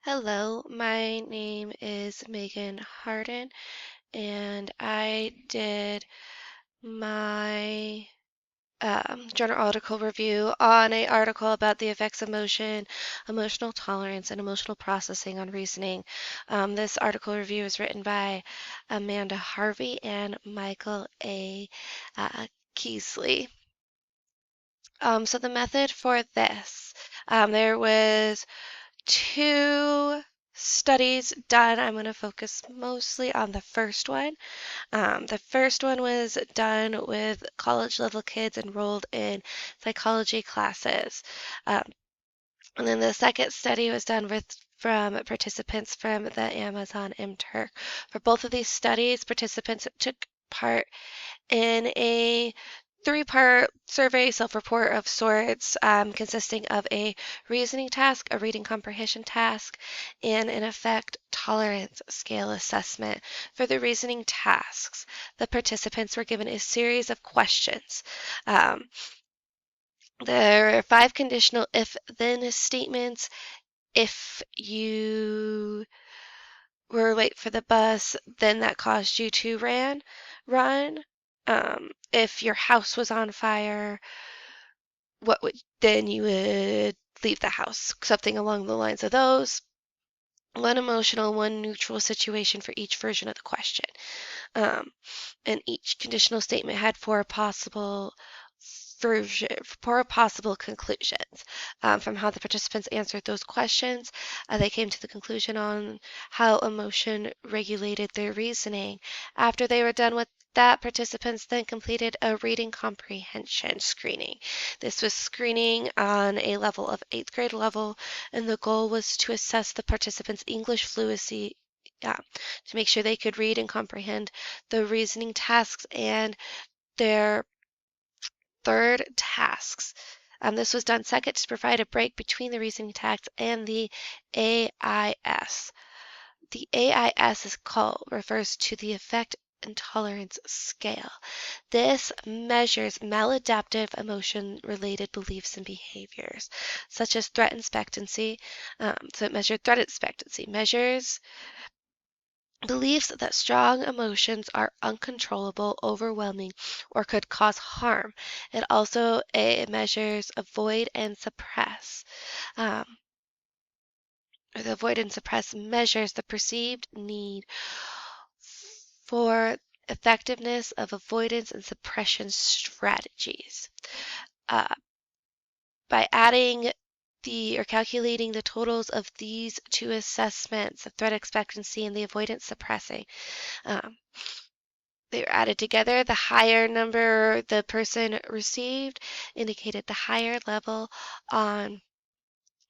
Hello, my name is Megan Harden, and I did my journal article review on an article about the effects of motion, emotional tolerance, and emotional processing on reasoning. This article review is written by Amanda Harvey and Michael A. Uh, Keesley. So the method for this, there was two studies done. I'm going to focus mostly on the first one. The first one was done with college level kids enrolled in psychology classes. Um, and then the second study was done with from participants from the Amazon MTurk. For both of these studies, participants took part in a three-part survey self-report of sorts, consisting of a reasoning task, a reading comprehension task, and an affect tolerance scale assessment. For the reasoning tasks, the participants were given a series of questions. Um, there are 5 conditional if-then statements. If you were late for the bus, then that caused you to run. If your house was on fire, then you would leave the house. Something along the lines of those. One emotional, one neutral situation for each version of the question. Um, and each conditional statement had four possible conclusions. From how the participants answered those questions, they came to the conclusion on how emotion regulated their reasoning. After they were done with that, participants then completed a reading comprehension screening. This was screening on a level of 8th grade level, and the goal was to assess the participants' English fluency, to make sure they could read and comprehend the reasoning tasks and their third tasks. This was done second to provide a break between the reasoning tasks and the AIS. The AIS refers to the affect and tolerance scale. This measures maladaptive emotion-related beliefs and behaviors, such as threat expectancy. So it measured threat expectancy, measures beliefs that strong emotions are uncontrollable, overwhelming, or could cause harm. It also measures avoid and suppress. Um, the avoid and suppress measures the perceived need for effectiveness of avoidance and suppression strategies. Uh, by adding or calculating the totals of these two assessments, the threat expectancy and the avoidance suppressing, um, they were added together. The higher number the person received indicated the higher level on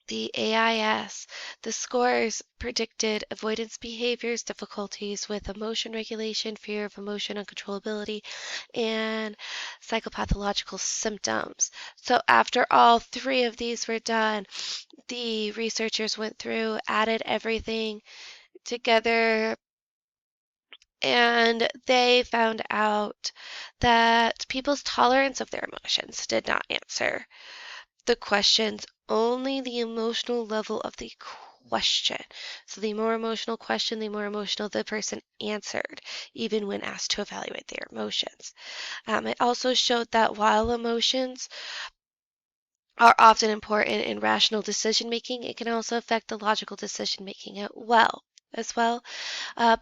the AIS. The scores predicted avoidance behaviors, difficulties with emotion regulation, fear of emotion uncontrollability, and psychopathological symptoms. So after all 3 of these were done, the researchers went through, added everything together, and they found out that people's tolerance of their emotions did not answer the questions, only the emotional level of the question. So the more emotional question, the more emotional the person answered, even when asked to evaluate their emotions. It also showed that while emotions are often important in rational decision making, it can also affect the logical decision making as well.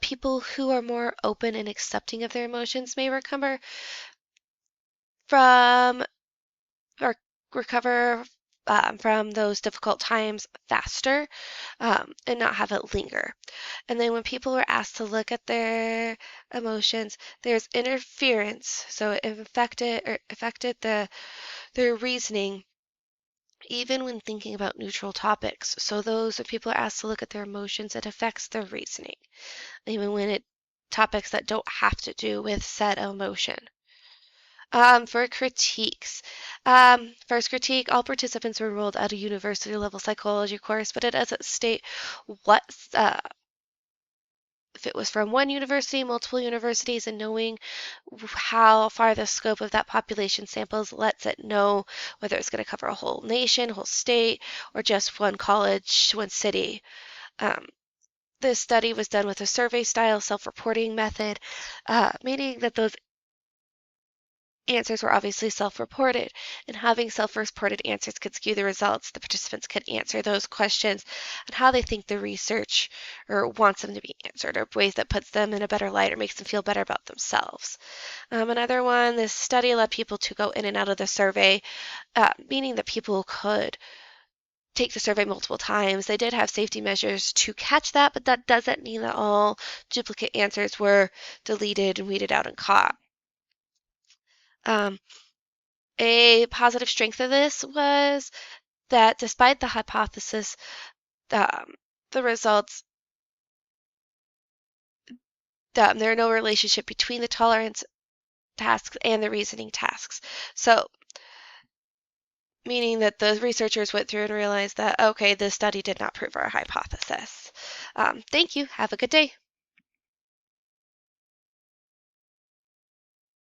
People who are more open and accepting of their emotions may from or recover from those difficult times faster, and not have it linger. And then when people were asked to look at their emotions, there's interference, so it affected their reasoning even when thinking about neutral topics. So those when people are asked to look at their emotions, it affects their reasoning, even when it topics that don't have to do with said emotion. For critiques. First critique, all participants were enrolled at a university level psychology course, but it doesn't state what, if it was from one university, multiple universities, and knowing how far the scope of that population samples lets it know whether it's going to cover a whole nation, whole state, or just one college, one city. Um, this study was done with a survey-style self-reporting method, meaning that those answers were obviously self-reported, and having self-reported answers could skew the results. The participants could answer those questions and how they think the research or wants them to be answered, or ways that puts them in a better light or makes them feel better about themselves. Another one, this study allowed people to go in and out of the survey, meaning that people could take the survey multiple times. They did have safety measures to catch that, but that doesn't mean that all duplicate answers were deleted and weeded out and caught. Um, a positive strength of this was that despite the hypothesis, um, the results, there are no relationship between the tolerance tasks and the reasoning tasks. So, meaning that the researchers went through and realized that, okay, this study did not prove our hypothesis. Thank you. Have a good day.